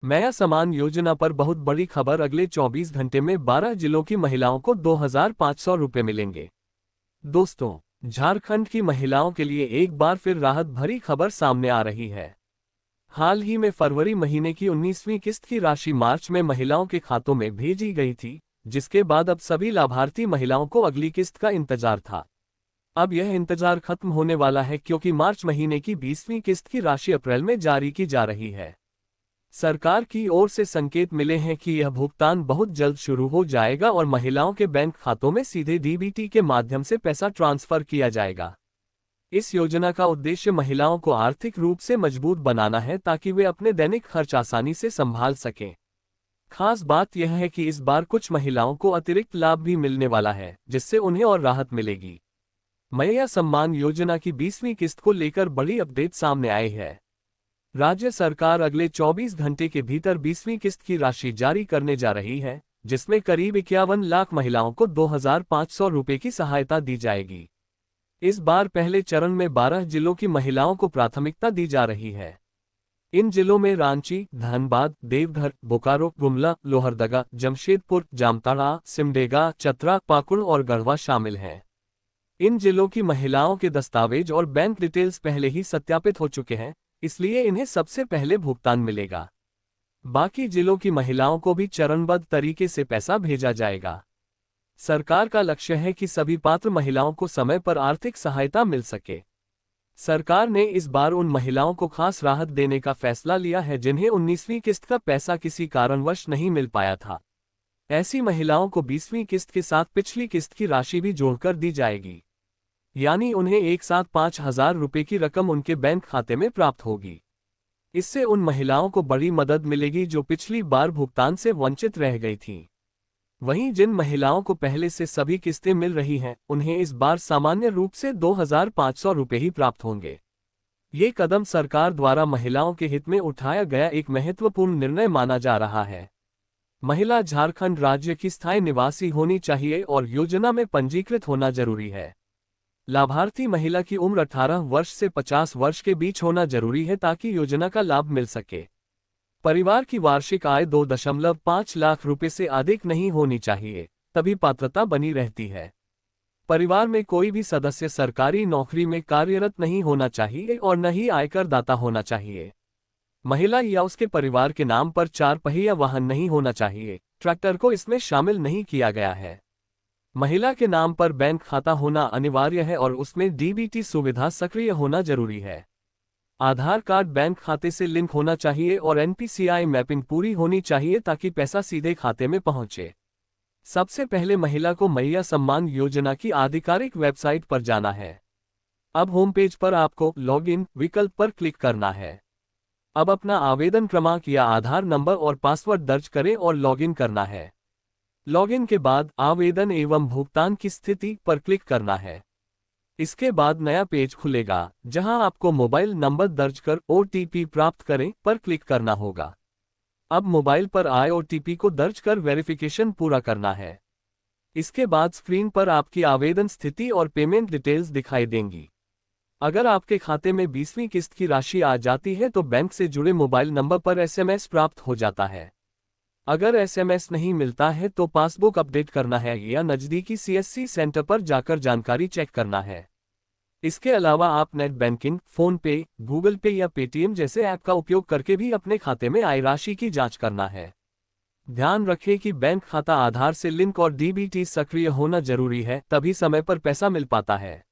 नया सामान योजना पर बहुत बड़ी खबर। अगले 24 घंटे में 12 जिलों की महिलाओं को 2,500 रुपये मिलेंगे। दोस्तों, झारखंड की महिलाओं के लिए एक बार फिर राहत भरी खबर सामने आ रही है। हाल ही में फरवरी महीने की 19वीं किस्त की राशि मार्च में महिलाओं के खातों में भेजी गई थी, जिसके बाद अब सभी लाभार्थी महिलाओं को अगली किस्त का इंतजार था। अब यह इंतजार खत्म होने वाला है, क्योंकि मार्च महीने की 20वीं किस्त की राशि अप्रैल में जारी की जा रही है। सरकार की ओर से संकेत मिले हैं कि यह भुगतान बहुत जल्द शुरू हो जाएगा और महिलाओं के बैंक खातों में सीधे डीबीटी के माध्यम से पैसा ट्रांसफर किया जाएगा। इस योजना का उद्देश्य महिलाओं को आर्थिक रूप से मजबूत बनाना है, ताकि वे अपने दैनिक खर्च आसानी से संभाल सकें। खास बात यह है कि इस बार कुछ महिलाओं को अतिरिक्त लाभ भी मिलने वाला है, जिससे उन्हें और राहत मिलेगी। मैया सम्मान योजना की 20वीं किस्त को लेकर बड़ी अपडेट सामने आई है। राज्य सरकार अगले 24 घंटे के भीतर 20वीं किस्त की राशि जारी करने जा रही है, जिसमें करीब 51 लाख महिलाओं को 2,500 रुपये की सहायता दी जाएगी। इस बार पहले चरण में 12 जिलों की महिलाओं को प्राथमिकता दी जा रही है। इन जिलों में रांची, धनबाद, देवघर, बोकारो, गुमला, लोहरदगा, जमशेदपुर, जामताड़ा, सिमडेगा, चतरा, पाकुड़ और गढ़वा शामिल हैं। इन जिलों की महिलाओं के दस्तावेज और बैंक डिटेल्स पहले ही सत्यापित हो चुके हैं, इसलिए इन्हें सबसे पहले भुगतान मिलेगा। बाकी जिलों की महिलाओं को भी चरणबद्ध तरीके से पैसा भेजा जाएगा। सरकार का लक्ष्य है कि सभी पात्र महिलाओं को समय पर आर्थिक सहायता मिल सके। सरकार ने इस बार उन महिलाओं को खास राहत देने का फैसला लिया है जिन्हें 19वीं किस्त का पैसा किसी कारणवश नहीं मिल पाया था। ऐसी महिलाओं को 20वीं किस्त के साथ पिछली किस्त की राशि भी जोड़कर दी जाएगी, यानी उन्हें एक साथ 5,000 रुपये की रकम उनके बैंक खाते में प्राप्त होगी। इससे उन महिलाओं को बड़ी मदद मिलेगी जो पिछली बार भुगतान से वंचित रह गई थीं। वहीं जिन महिलाओं को पहले से सभी किस्तें मिल रही हैं, उन्हें इस बार सामान्य रूप से 2,500 रुपये ही प्राप्त होंगे। ये कदम सरकार द्वारा महिलाओं के हित में उठाया गया एक महत्वपूर्ण निर्णय माना जा रहा है। महिला झारखंड राज्य की स्थायी निवासी होनी चाहिए और योजना में पंजीकृत होना जरूरी है। लाभार्थी महिला की उम्र 18 वर्ष से 50 वर्ष के बीच होना जरूरी है, ताकि योजना का लाभ मिल सके। परिवार की वार्षिक आय 2.5 लाख रुपए से अधिक नहीं होनी चाहिए, तभी पात्रता बनी रहती है। परिवार में कोई भी सदस्य सरकारी नौकरी में कार्यरत नहीं होना चाहिए और न ही आयकर दाता होना चाहिए। महिला या उसके परिवार के नाम पर 4 पहिया वाहन नहीं होना चाहिए। ट्रैक्टर को इसमें शामिल नहीं किया गया है। महिला के नाम पर बैंक खाता होना अनिवार्य है और उसमें डीबीटी सुविधा सक्रिय होना जरूरी है। आधार कार्ड बैंक खाते से लिंक होना चाहिए और एनपीसीआई मैपिंग पूरी होनी चाहिए, ताकि पैसा सीधे खाते में पहुंचे। सबसे पहले महिला को मैया सम्मान योजना की आधिकारिक वेबसाइट पर जाना है। अब होम पेज पर आपको लॉगिन विकल्प पर क्लिक करना है। अब अपना आवेदन क्रमांक या आधार नंबर और पासवर्ड दर्ज करें और लॉगिन करना है। लॉगिन के बाद आवेदन एवं भुगतान की स्थिति पर क्लिक करना है। इसके बाद नया पेज खुलेगा, जहां आपको मोबाइल नंबर दर्ज कर ओटीपी प्राप्त करें पर क्लिक करना होगा। अब मोबाइल पर आए ओटीपी को दर्ज कर वेरिफिकेशन पूरा करना है। इसके बाद स्क्रीन पर आपकी आवेदन स्थिति और पेमेंट डिटेल्स दिखाई देंगी। अगर आपके खाते में 20वीं किस्त की राशि आ जाती है तो बैंक से जुड़े मोबाइल नंबर पर एसएमएस प्राप्त हो जाता है। अगर एसएमएस नहीं मिलता है तो पासबुक अपडेट करना है या नज़दीकी सीएससी सेंटर पर जाकर जानकारी चेक करना है। इसके अलावा आप नेट बैंकिंग, फोन पे, गूगल पे या पेटीएम जैसे ऐप का उपयोग करके भी अपने खाते में आय राशि की जांच करना है। ध्यान रखें कि बैंक खाता आधार से लिंक और डीबीटी सक्रिय होना जरूरी है, तभी समय पर पैसा मिल पाता है।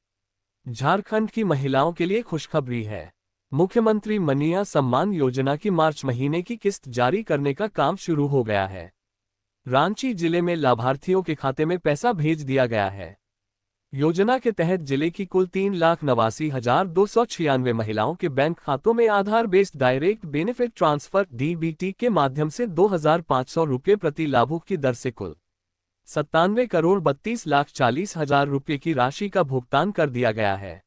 झारखंड की महिलाओं के लिए खुशखबरी है। मुख्यमंत्री मैया सम्मान योजना की मार्च महीने की किस्त जारी करने का काम शुरू हो गया है। रांची जिले में लाभार्थियों के खाते में पैसा भेज दिया गया है। योजना के तहत जिले की कुल 3,89,296 महिलाओं के बैंक खातों में Aadhaar based direct benefit transfer DBT के माध्यम से 2,500 रुपये प्रति लाभुक की दर से कुल 97,32,40,000 रुपये की राशि का भुगतान कर दिया गया है।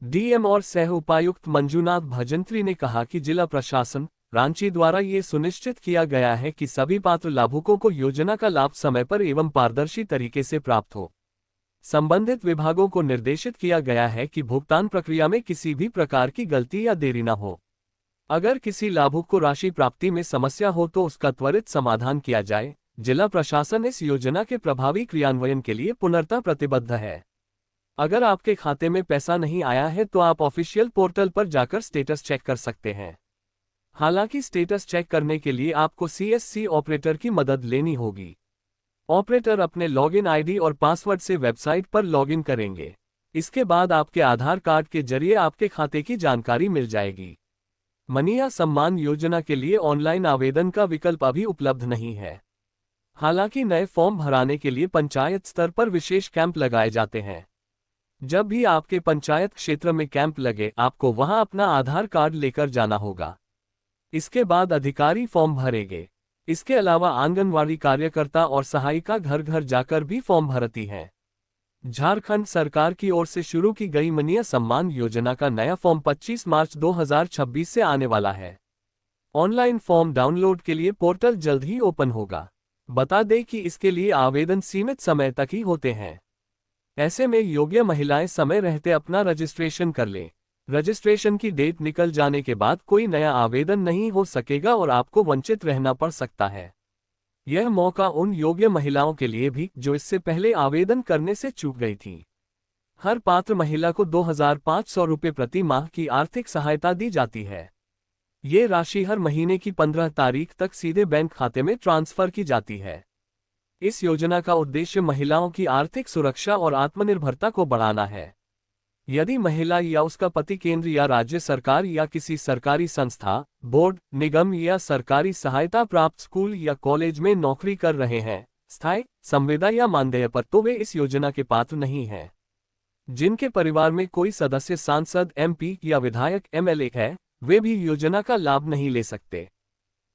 डीएम और सह उपायुक्त मंजूनाथ भजंत्री ने कहा कि जिला प्रशासन रांची द्वारा ये सुनिश्चित किया गया है कि सभी पात्र लाभुकों को योजना का लाभ समय पर एवं पारदर्शी तरीके से प्राप्त हो। संबंधित विभागों को निर्देशित किया गया है कि भुगतान प्रक्रिया में किसी भी प्रकार की गलती या देरी न हो। अगर किसी लाभुक को राशि प्राप्ति में समस्या हो तो उसका त्वरित समाधान किया जाए। जिला प्रशासन इस योजना के प्रभावी क्रियान्वयन के लिए पूर्णतः प्रतिबद्ध है। अगर आपके खाते में पैसा नहीं आया है तो आप ऑफिशियल पोर्टल पर जाकर स्टेटस चेक कर सकते हैं। हालांकि स्टेटस चेक करने के लिए आपको सीएससी ऑपरेटर की मदद लेनी होगी। ऑपरेटर अपने लॉगिन आईडी और पासवर्ड से वेबसाइट पर लॉगिन करेंगे। इसके बाद आपके आधार कार्ड के जरिए आपके खाते की जानकारी मिल जाएगी। मनीया सम्मान योजना के लिए ऑनलाइन आवेदन का विकल्प अभी उपलब्ध नहीं है। हालांकि नए फॉर्म भराने के लिए पंचायत स्तर पर विशेष कैंप लगाए जाते हैं। जब भी आपके पंचायत क्षेत्र में कैंप लगे, आपको वहां अपना आधार कार्ड लेकर जाना होगा। इसके बाद अधिकारी फॉर्म भरेंगे। इसके अलावा आंगनवाड़ी कार्यकर्ता और सहायिका घर घर जाकर भी फॉर्म भरती हैं। झारखंड सरकार की ओर से शुरू की गई मनीया सम्मान योजना का नया फॉर्म 25 मार्च 2026 से आने वाला है। ऑनलाइन फॉर्म डाउनलोड के लिए पोर्टल जल्द ही ओपन होगा। बता दें कि इसके लिए आवेदन सीमित समय तक ही होते हैं। ऐसे में योग्य महिलाएं समय रहते अपना रजिस्ट्रेशन कर लें। रजिस्ट्रेशन की डेट निकल जाने के बाद कोई नया आवेदन नहीं हो सकेगा और आपको वंचित रहना पड़ सकता है। यह मौका उन योग्य महिलाओं के लिए भी जो इससे पहले आवेदन करने से चूक गई थी। हर पात्र महिला को 2500 रुपये प्रति माह की आर्थिक सहायता दी जाती है। ये राशि हर महीने की 15 तारीख तक सीधे बैंक खाते में ट्रांसफर की जाती है। इस योजना का उद्देश्य महिलाओं की आर्थिक सुरक्षा और आत्मनिर्भरता को बढ़ाना है। यदि महिला या उसका पति केंद्र या राज्य सरकार या किसी सरकारी संस्था, बोर्ड, निगम या सरकारी सहायता प्राप्त स्कूल या कॉलेज में नौकरी कर रहे हैं, स्थायी संविदा या मानदेय पर, तो वे इस योजना के पात्र नहीं हैं। जिनके परिवार में कोई सदस्य सांसद, एमपी या विधायक, एमएलए है, वे भी योजना का लाभ नहीं ले सकते।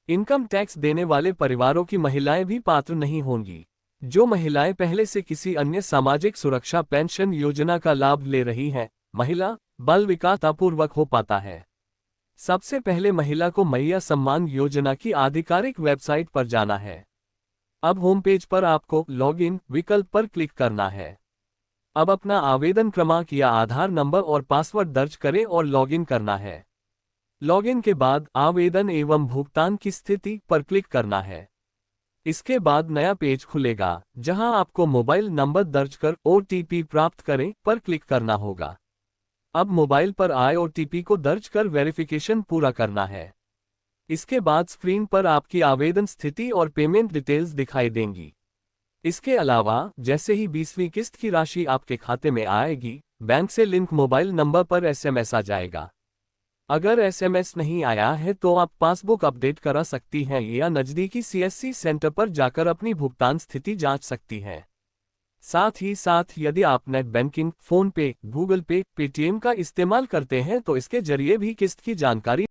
इनकम टैक्स देने वाले परिवारों की महिलाएं भी पात्र नहीं होंगी। जो महिलाएं पहले से किसी अन्य सामाजिक सुरक्षा पेंशन योजना का लाभ ले रही हैं, महिला बाल विकास पूर्वक हो पाता है। सबसे पहले महिला को मनीया सम्मान योजना की आधिकारिक वेबसाइट पर जाना है। अब होम पेज पर आपको लॉगिन विकल्प पर क्लिक करना है। अब अपना आवेदन क्रमांक या आधार नंबर और पासवर्ड दर्ज करें और लॉगिन करना है। लॉगिन के बाद आवेदन एवं भुगतान की स्थिति पर क्लिक करना है। इसके बाद नया पेज खुलेगा जहां आपको मोबाइल नंबर दर्ज कर ओटीपी प्राप्त करें पर क्लिक करना होगा। अब मोबाइल पर आए ओटीपी को दर्ज कर वेरिफिकेशन पूरा करना है। इसके बाद स्क्रीन पर आपकी आवेदन स्थिति और पेमेंट डिटेल्स दिखाई देंगी। इसके अलावा जैसे ही 20वीं किस्त की राशि आपके खाते में आएगी, बैंक से लिंक मोबाइल नंबर पर एसएमएस आ जाएगा। अगर एसएमएस नहीं आया है तो आप पासबुक अपडेट करा सकती हैं या नज़दीकी सीएससी सेंटर पर जाकर अपनी भुगतान स्थिति जांच सकती हैं। साथ ही साथ यदि आप नेट बैंकिंग, फोन पे, गूगल पे, पेटीएम का इस्तेमाल करते हैं तो इसके जरिए भी किस्त की जानकारी